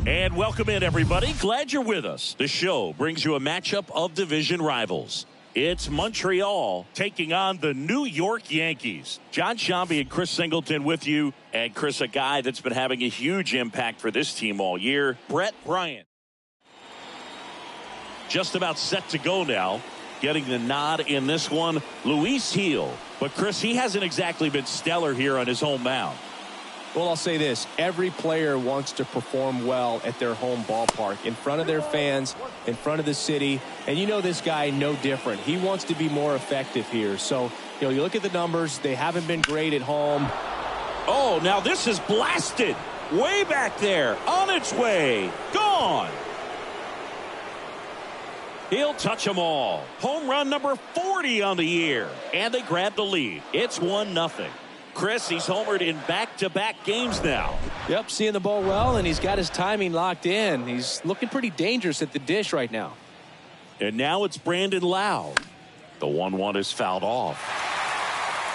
And welcome in, everybody. Glad you're with us. The show brings you a matchup of division rivals. It's Montreal taking on the New York Yankees. John Shambi and Chris Singleton with you. And Chris, a guy that's been having a huge impact for this team all year, Brett Bryant. Just about set to go now. Getting the nod in this one, Luis Gil. But Chris, he hasn't exactly been stellar here on his home mound. Well, I'll say this. Every player wants to perform well at their home ballpark, in front of their fans, in front of the city. And you know this guy no different. He wants to be more effective here. So, you look at the numbers. They haven't been great at home. Oh, now this is blasted. Way back there. On its way. Gone. He'll touch them all. Home run number 40 on the year. And they grab the lead. It's 1-0. Chris, he's homered in back-to-back games now. Yep, seeing the ball well, and he's got his timing locked in. He's looking pretty dangerous at the dish right now. And now it's Brandon Lau. The 1-1 is fouled off.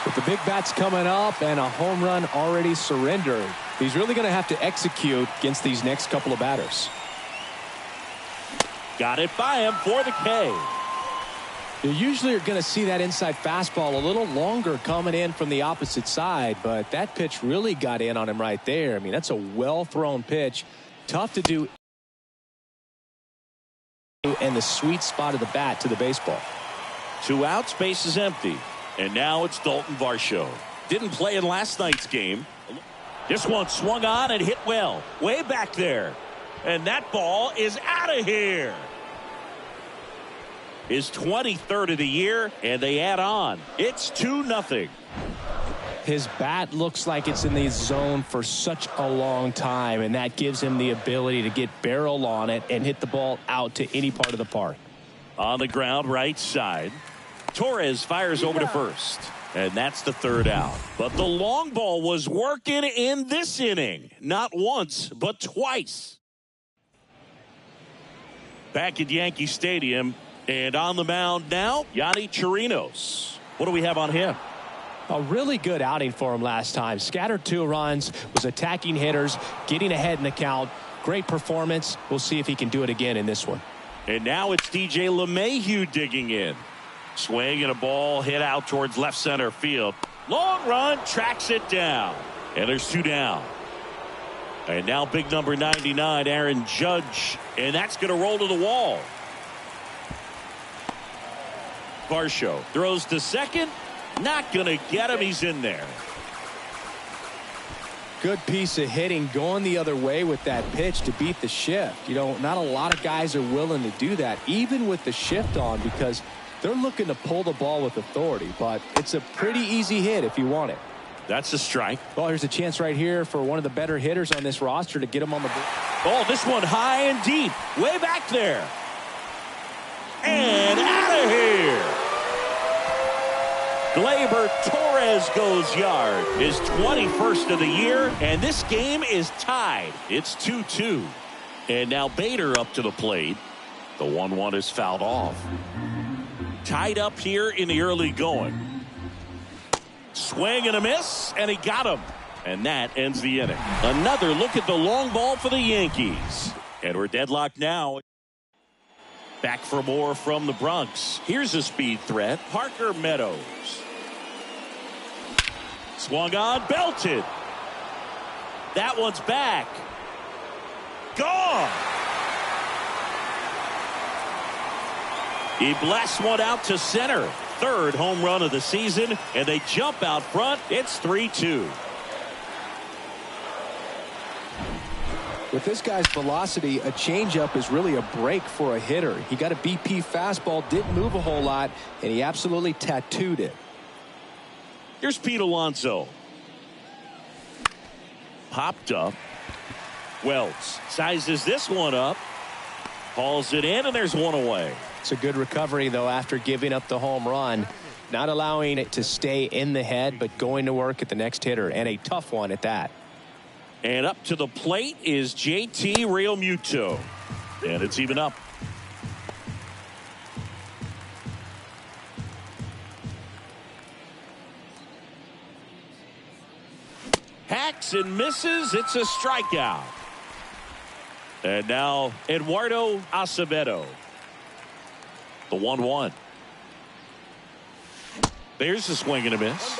With the big bats coming up and a home run already surrendered, he's really going to have to execute against these next couple of batters. Got it by him for the K. You usually are going to see that inside fastball a little longer coming in from the opposite side, but that pitch really got in on him right there. I mean, that's a well-thrown pitch. Tough to do in the sweet spot of the bat to the baseball. 2 outs, base is empty. And now it's Dalton Varsho. Didn't play in last night's game. This one swung on and hit well. Way back there. And that ball is out of here. His 23rd of the year, and they add on. It's 2-0. His bat looks like it's in the zone for such a long time, and that gives him the ability to get barrel on it and hit the ball out to any part of the park. On the ground, right side. Torres fires over to first, and that's the 3rd out. But the long ball was working in this inning. Not once, but twice. Back at Yankee Stadium. And on the mound now, Yonny Chirinos. What do we have on him? A really good outing for him last time. Scattered 2 runs, was attacking hitters, getting ahead in the count. Great performance. We'll see if he can do it again in this one. And now it's DJ LeMahieu digging in. Swing and a ball hit out towards left center field. Long run, tracks it down. And there's 2 down. And now big number 99, Aaron Judge. And that's going to roll to the wall. Varsho throws to second. Not going to get him. He's in there. Good piece of hitting going the other way with that pitch to beat the shift. Not a lot of guys are willing to do that, even with the shift on, because they're looking to pull the ball with authority. But it's a pretty easy hit if you want it. That's a strike. Well, here's a chance right here for one of the better hitters on this roster to get him on the board. Oh, this one high and deep. Way back there. And out of here. Gleyber Torres goes yard. His 21st of the year. And this game is tied. It's 2-2. And now Bader up to the plate. The 1-1 is fouled off. Tied up here in the early going. Swing and a miss. And he got him. And that ends the inning. Another look at the long ball for the Yankees. And we're deadlocked now. Back for more from the Bronx. Here's a speed threat. Parker Meadows. Swung on, belted. That one's back. Gone. He blasts one out to center. 3rd home run of the season, and they jump out front. It's 3-2. With this guy's velocity, a changeup is really a break for a hitter. He got a BP fastball, didn't move a whole lot, and he absolutely tattooed it. Here's Pete Alonso. Popped up. Wells sizes this one up. Hauls it in, and there's one away. It's a good recovery, though, after giving up the home run. Not allowing it to stay in the head, but going to work at the next hitter, and a tough one at that. And up to the plate is JT Realmuto. And it's even up. swings and misses. It's a strikeout. And now Eduardo Acevedo. The 1-1. There's a swing and a miss.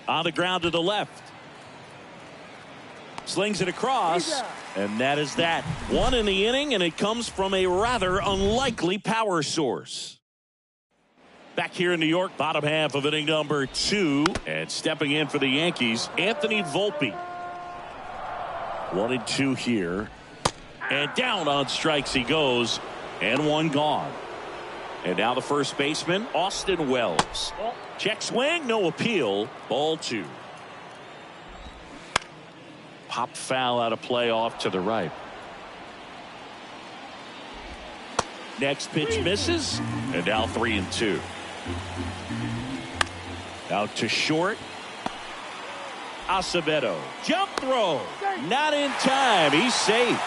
On the ground to the left. Slings it across. And that is that. One in the inning, and it comes from a rather unlikely power source. Back here in New York, bottom half of inning number 2. And stepping in for the Yankees, Anthony Volpe. 1-2 here. And down on strikes he goes. And one gone. And now the first baseman, Austin Wells. Check swing, no appeal. Ball 2. Pop foul out of play off to the right. Next pitch misses. And now 3-2. Out to short. Acevedo. Jump throw. Not in time. He's safe.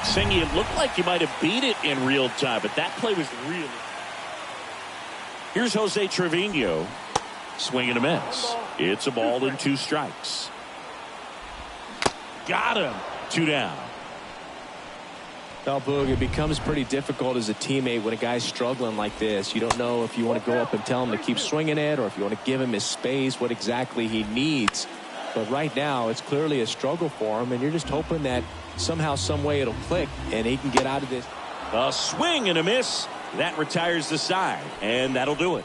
Singy, it looked like he might have beat it in real time, but that play was really. Here's Jose Trevino. Swing and a miss. It's a ball and 2 strikes. Got him. 2 down. Well, Boog, it becomes pretty difficult as a teammate when a guy's struggling like this. You don't know if you want to go up and tell him to keep swinging it or if you want to give him his space, what exactly he needs. But right now, it's clearly a struggle for him, and you're just hoping that somehow, some way it'll click and he can get out of this. A swing and a miss. That retires the side, and that'll do it.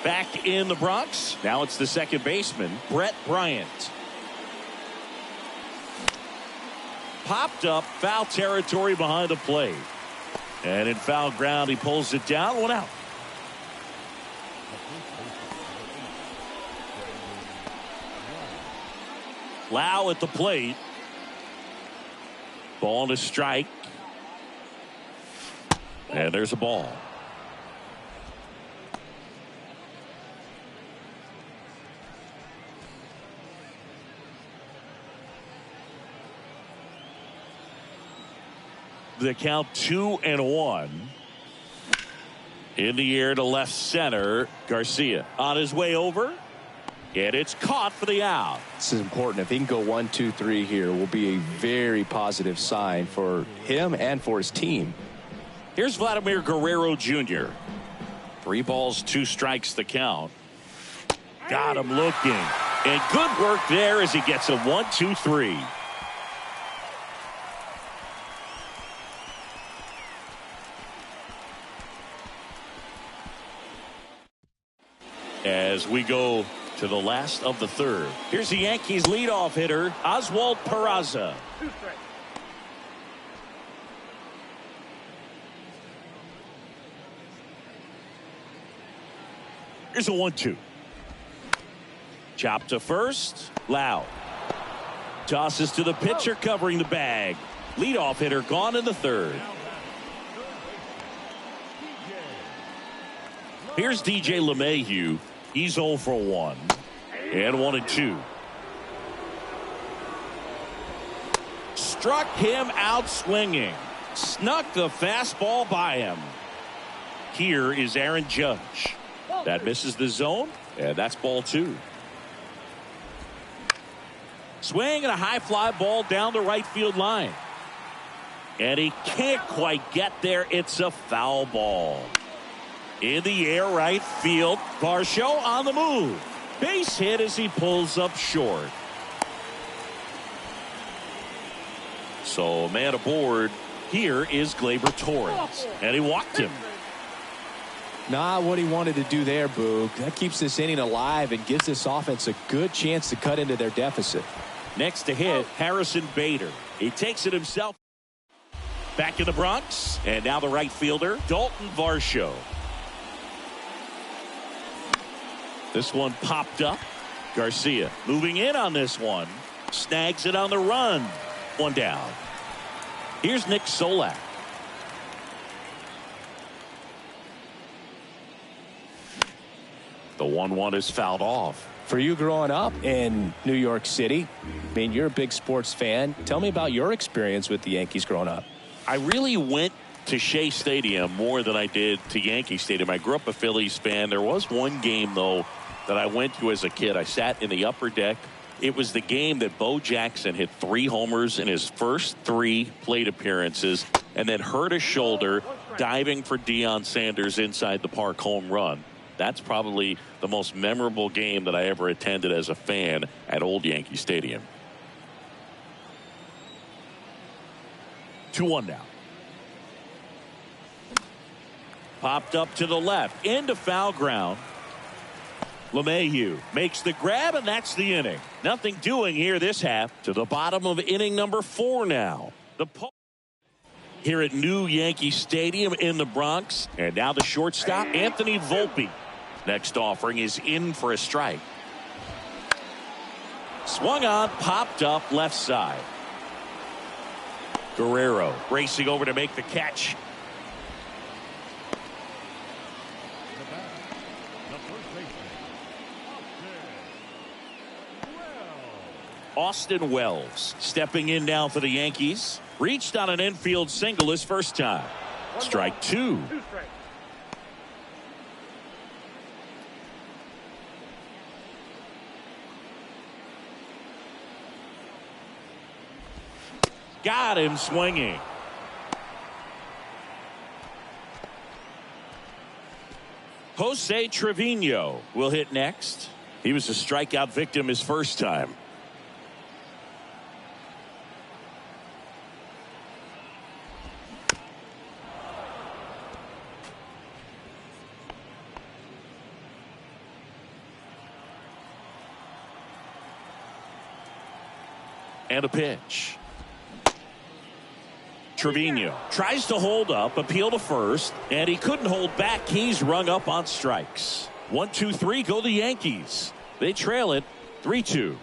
Back in the Bronx. Now it's the second baseman, Brett Bryant. Popped up, foul territory behind the plate. And in foul ground, he pulls it down. 1 out. Lau at the plate. Ball to strike. And there's a ball. The count 2-1. In the air to left center. Garcia on his way over. And it's caught for the out. This is important. If he can go 1, 2, 3 here, will be a very positive sign for him and for his team. Here's Vladimir Guerrero Jr. 3 balls, 2 strikes the count. Got him looking. And good work there as he gets a 1, 2, 3. As we go to the last of the third. Here's the Yankees leadoff hitter, Oswald Peraza. Here's a 1-2. Chop to first. Lau. Tosses to the pitcher covering the bag. Leadoff hitter gone in the third. Here's DJ LeMahieu. He's 0 for 1. And 1-2. Struck him out swinging. Snuck the fastball by him. Here is Aaron Judge. That misses the zone. And that's ball 2. Swing and a high fly ball down the right field line. And he can't quite get there. It's a foul ball. In the air right field. Varsho on the move. Base hit as he pulls up short. So man aboard. Here is Gleyber Torres. And he walked him. Not what he wanted to do there, Boog. That keeps this inning alive and gives this offense a good chance to cut into their deficit. Next to hit, Harrison Bader. He takes it himself. Back in the Bronx. And now the right fielder, Dalton Varsho. This one popped up. Garcia moving in on this one. Snags it on the run. 1 down. Here's Nick Solak. The 1-1 is fouled off. For you growing up in New York City, I mean, you're a big sports fan. Tell me about your experience with the Yankees growing up. I really went to Shea Stadium more than I did to Yankee Stadium. I grew up a Phillies fan. There was one game, though, that I went to as a kid. I sat in the upper deck. It was the game that Bo Jackson hit 3 homers in his first 3 plate appearances and then hurt his shoulder diving for Deion Sanders' inside the park home run. That's probably the most memorable game that I ever attended as a fan at Old Yankee Stadium. 2-1 now. Popped up to the left into foul ground. LeMahieu makes the grab, and that's the inning. Nothing doing here this half. To the bottom of inning number 4 now. Here at New Yankee Stadium in the Bronx. And now the shortstop, Anthony Volpe. Next offering is in for a strike. Swung on, popped up left side. Guerrero racing over to make the catch. Austin Wells stepping in now for the Yankees. Reached on an infield single his first time. Strike 2. Got him swinging. Jose Trevino will hit next. He was a strikeout victim his first time. And a pitch. Trevino tries to hold up, appeal to first, and he couldn't hold back. He's rung up on strikes. 1, 2, 3 go the Yankees. They trail it 3-2.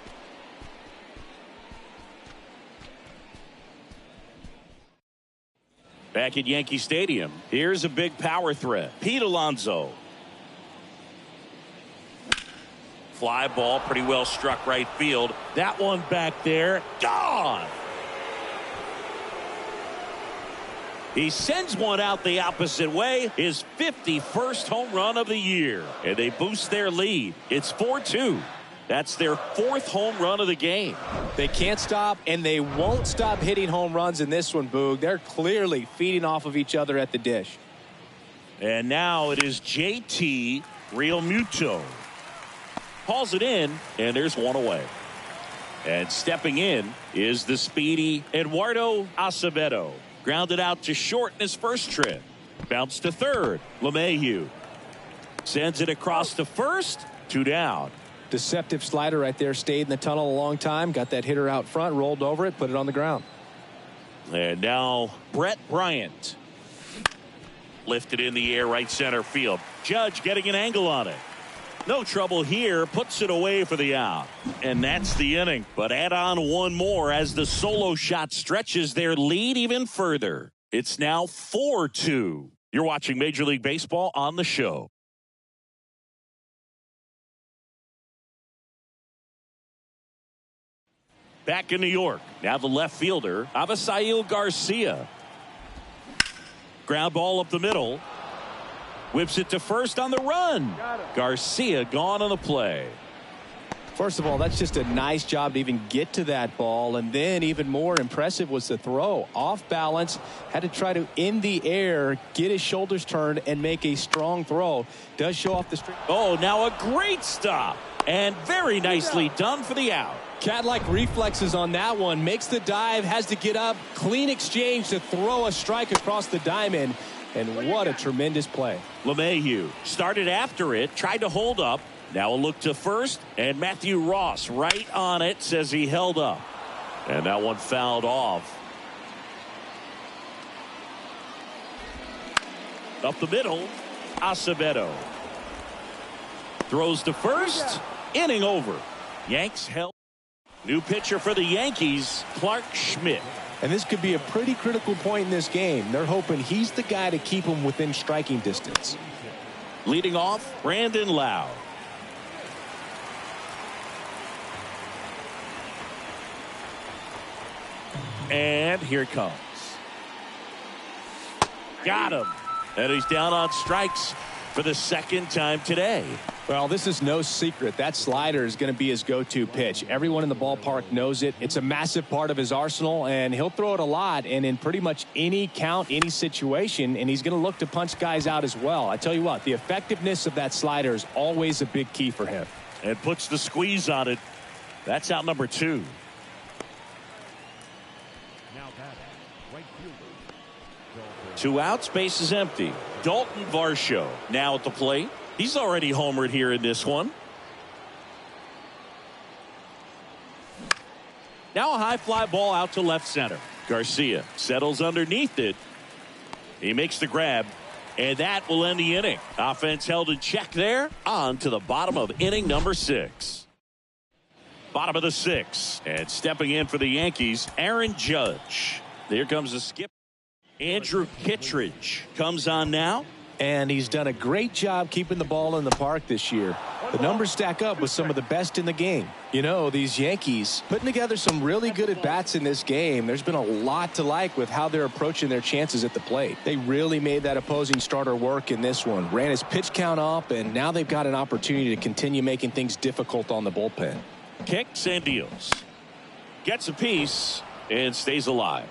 Back at Yankee Stadium, here's a big power threat. Pete Alonso. Fly ball, pretty well struck right field. That one back there, gone. He sends one out the opposite way. His 51st home run of the year. And they boost their lead. It's 4-2. That's their 4th home run of the game. They can't stop, and they won't stop hitting home runs in this one, Boog. They're clearly feeding off of each other at the dish. And now it is JT Realmuto. Hauls it in, and there's one away. And stepping in is the speedy Eduardo Acevedo. Grounded out to short in his first trip. Bounce to third. LeMahieu sends it across to first. 2 down. Deceptive slider right there. Stayed in the tunnel a long time. Got that hitter out front. Rolled over it. Put it on the ground. And now Brett Bryant. Lifted in the air right center field. Judge getting an angle on it. No trouble here. Puts it away for the out. And that's the inning. But add on one more as the solo shot stretches their lead even further. It's now 4-2. You're watching Major League Baseball on the show. Back in New York. Now the left fielder, Avisail Garcia. Ground ball up the middle. Whips it to first on the run. Garcia gone on the play. First of all, that's just a nice job to even get to that ball. And then even more impressive was the throw. Off balance. Had to try to, in the air, get his shoulders turned and make a strong throw. Does show off the street. Oh, now a great stop. And very nicely done for the out. Cat-like reflexes on that one. Makes the dive. Has to get up. Clean exchange to throw a strike across the diamond. And what a tremendous play. LeMahieu started after it, tried to hold up. Now a look to first, and Matthew Ross right on it, says he held up. And that one fouled off. Up the middle, Acevedo. Throws to first, inning over. Yanks held. New pitcher for the Yankees, Clark Schmidt. And this could be a pretty critical point in this game. They're hoping he's the guy to keep them within striking distance. Leading off, Brandon Lowe. And here it comes. Got him. And he's down on strikes for the second time today. Well, this is no secret. That slider is going to be his go-to pitch. Everyone in the ballpark knows it. It's a massive part of his arsenal, and he'll throw it a lot and in pretty much any count, any situation, and he's going to look to punch guys out as well. I tell you what, the effectiveness of that slider is always a big key for him. And puts the squeeze on it. That's out number 2. Now batting, right fielder. 2 outs, base is empty. Dalton Varsho now at the plate. He's already homered here in this one. Now a high fly ball out to left center. Garcia settles underneath it. He makes the grab, and that will end the inning. Offense held in check there. On to the bottom of inning number 6. Bottom of the 6th, and stepping in for the Yankees, Aaron Judge. There comes a skip. Andrew Kittredge comes on now. And he's done a great job keeping the ball in the park this year. The numbers stack up with some of the best in the game. You know, these Yankees putting together some really good at-bats in this game. There's been a lot to like with how they're approaching their chances at the plate. They really made that opposing starter work in this one. Ran his pitch count up, and now they've got an opportunity to continue making things difficult on the bullpen. Kicks and deals. Gets a piece and stays alive.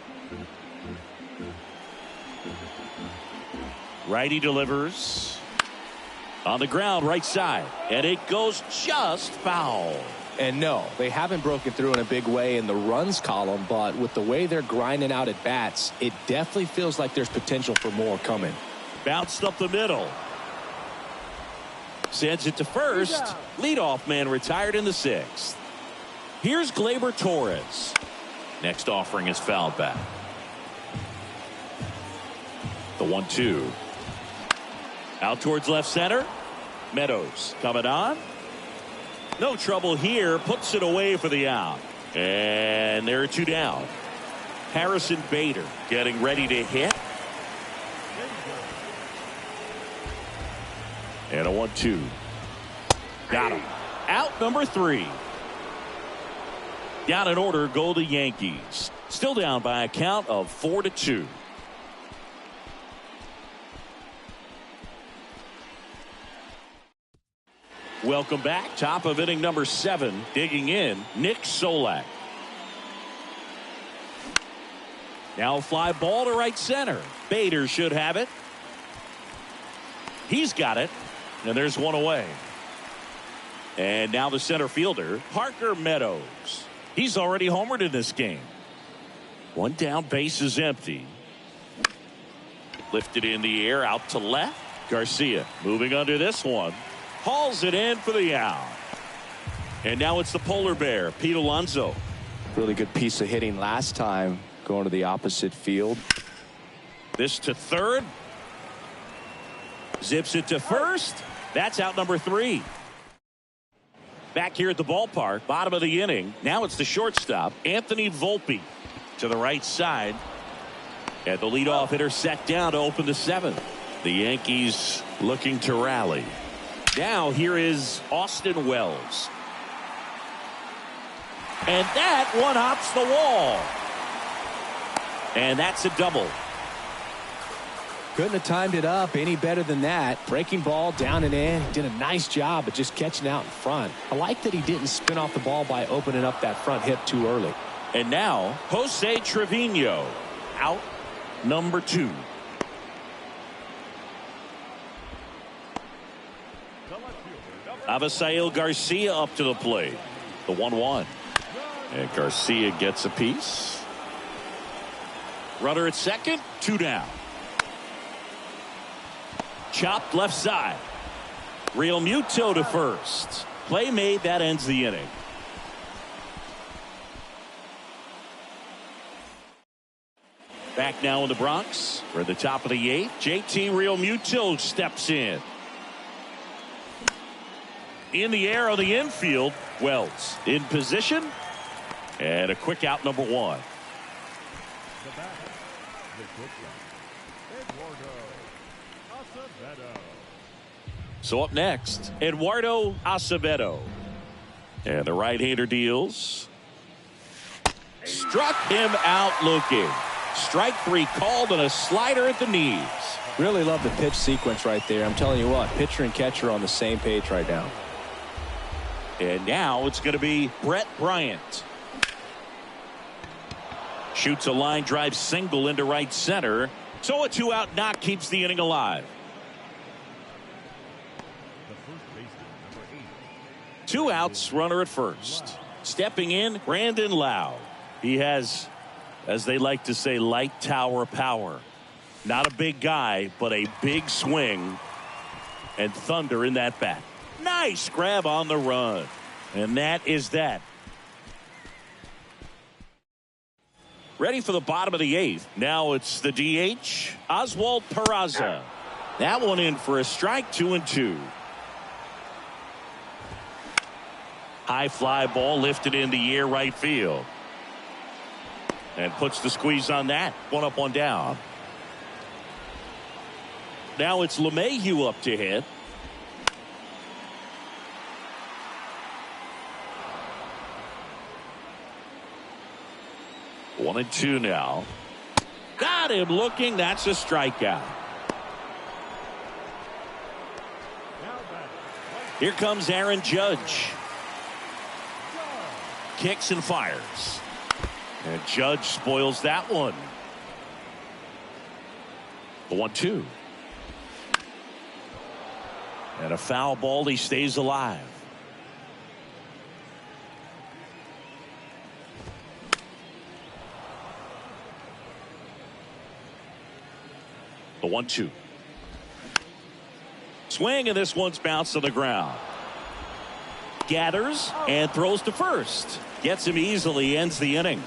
Righty delivers on the ground, right side, and it goes just foul. And no, they haven't broken through in a big way in the runs column, but with the way they're grinding out at bats, it definitely feels like there's potential for more coming. Bounced up the middle. Sends it to first. Leadoff man retired in the 6th. Here's Gleyber Torres. Next offering is fouled back. The 1-2. Out towards left center. Meadows coming on. No trouble here. Puts it away for the out. And there are 2 down. Harrison Bader getting ready to hit. And a 1-2. Got him. Out number 3. Down in order go the Yankees. Still down by a count of 4-2. Welcome back. Top of inning number 7. Digging in, Nick Solak. Now a fly ball to right center. Bader should have it. He's got it. And there's one away. And now the center fielder, Parker Meadows. He's already homered in this game. 1 down, base is empty. Lifted in the air, out to left. Garcia moving under this one. Hauls it in for the out. And now it's the polar bear, Pete Alonso. Really good piece of hitting last time, going to the opposite field. This to third. Zips it to first. That's out number 3. Back here at the ballpark, bottom of the inning. Now it's the shortstop, Anthony Volpe, to the right side. And the leadoff hitter set down to open the 7th. The Yankees looking to rally. Now here is Austin Wells. And that one hops the wall. And that's a double. Couldn't have timed it up any better than that. Breaking ball down and in. Did a nice job of just catching out in front. I like that he didn't spin off the ball by opening up that front hip too early. And now Jose Trevino, out number 2. Avisail Garcia up to the plate. The 1-1. And Garcia gets a piece. Runner at second, 2 down. Chopped left side. Real Muto to first. Play made, that ends the inning. Back now in the Bronx. We're at the top of the 8th. JT Real Muto steps in. In the air on the infield. Wells in position. And a quick out, number 1. The batter, the pitcher, Eduardo Acevedo. So up next, Eduardo Acevedo. And the right-hander deals. Struck him out looking. Strike three called and a slider at the knees. Really love the pitch sequence right there. I'm telling you what, pitcher and catcher are on the same page right now. And now it's going to be Brett Bryant. Shoots a line drive single into right center. So a 2-out knock keeps the inning alive. The first baseman, number 8. 2 outs, runner at first. Stepping in, Brandon Lowe. He has, as they like to say, light tower power. Not a big guy, but a big swing and thunder in that bat. Nice grab on the run. And that is that. Ready for the bottom of the 8th. Now it's the DH, Oswald Peraza. That one in for a strike, 2-2. High fly ball lifted in the air right field. And puts the squeeze on that. 1 up, 1 down. Now it's LeMahieu up to hit. One and 2 now. Got him looking. That's a strikeout. Here comes Aaron Judge. Kicks and fires. And Judge spoils that one. The 1-2. And a foul ball. He stays alive. The 1-2. Swing, and this one's bounced to the ground. Gathers and throws to first. Gets him easily, ends the inning.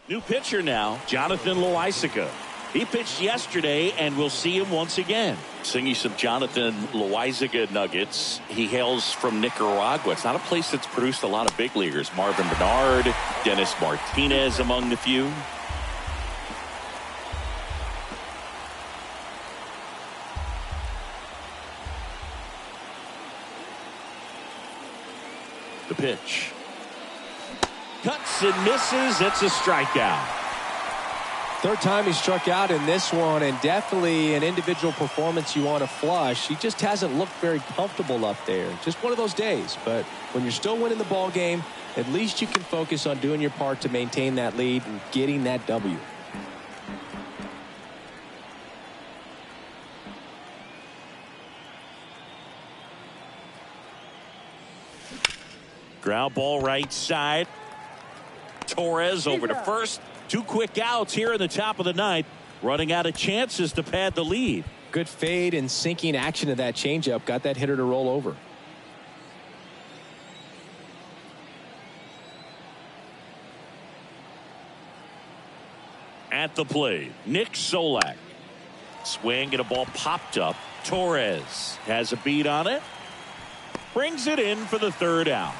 New pitcher now, Jonathan Loaisiga. He pitched yesterday, and we'll see him once again. Singing some Jonathan Loaisiga nuggets. He hails from Nicaragua. It's not a place that's produced a lot of big leaguers. Marvin Bernard, Dennis Martinez among the few. The pitch. Cuts and misses. It's a strikeout. Third time he struck out in this one, and definitely an individual performance you want to flush. He just hasn't looked very comfortable up there. Just one of those days. But when you're still winning the ball game, at least you can focus on doing your part to maintain that lead and getting that W. Ground ball right side. Torres over to first. 2 quick outs here in the top of the 9th. Running out of chances to pad the lead. Good fade and sinking action of that changeup. Got that hitter to roll over. At the plate, Nick Solak. Swing and a ball popped up. Torres has a beat on it. Brings it in for the 3rd out.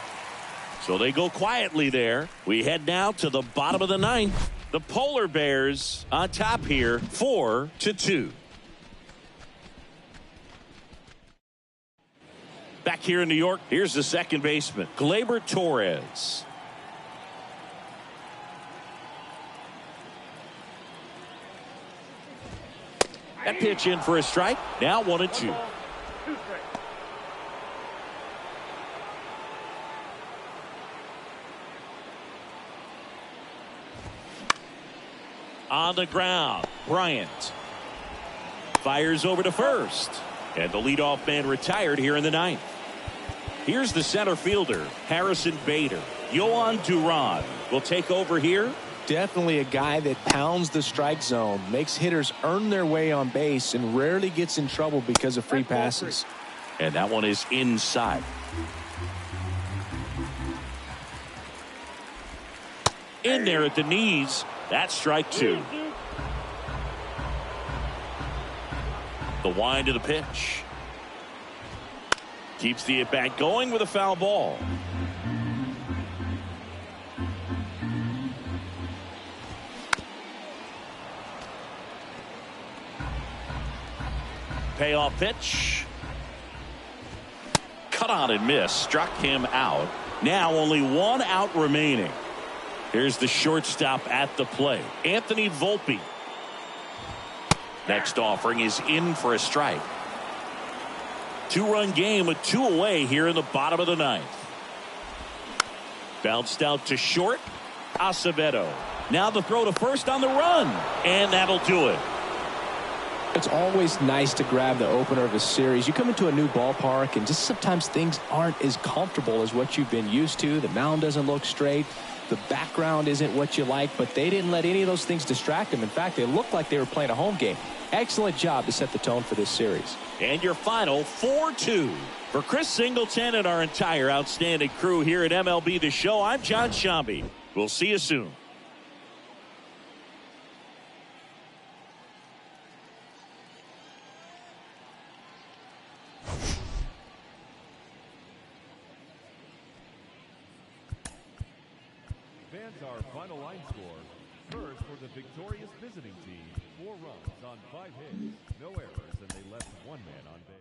So they go quietly there. We head now to the bottom of the 9th. The Polar Bears on top here, 4-2. Back here in New York, here's the second baseman, Gleyber Torres. That pitch in for a strike. Now 1-2. On the ground, Bryant fires over to first, and the leadoff man retired here in the 9th. Here's the center fielder, Harrison Bader. Yohan Duran will take over here. Definitely a guy that pounds the strike zone, makes hitters earn their way on base, and rarely gets in trouble because of free passes. And that one is inside. In there at the knees. That's strike 2. The wind of the pitch. Keeps the at-bat going with a foul ball. Payoff pitch. Cut on and miss. Struck him out. Now only 1 out remaining. Here's the shortstop at the plate, Anthony Volpe. Next offering is in for a strike. 2-run game with 2 away here in the bottom of the 9th. Bounced out to short. Acevedo. Now the throw to first on the run. And that'll do it. It's always nice to grab the opener of a series. You come into a new ballpark and just sometimes things aren't as comfortable as what you've been used to. The mound doesn't look straight. The background isn't what you like, but they didn't let any of those things distract them. In fact, they looked like they were playing a home game. Excellent job to set the tone for this series. And your final 4-2. For Chris Singleton and our entire outstanding crew here at MLB The Show, I'm John Shambi. We'll see you soon. Fans, our final line score. First for the victorious visiting team, 4 runs on 5 hits, no errors, and they left 1 man on base.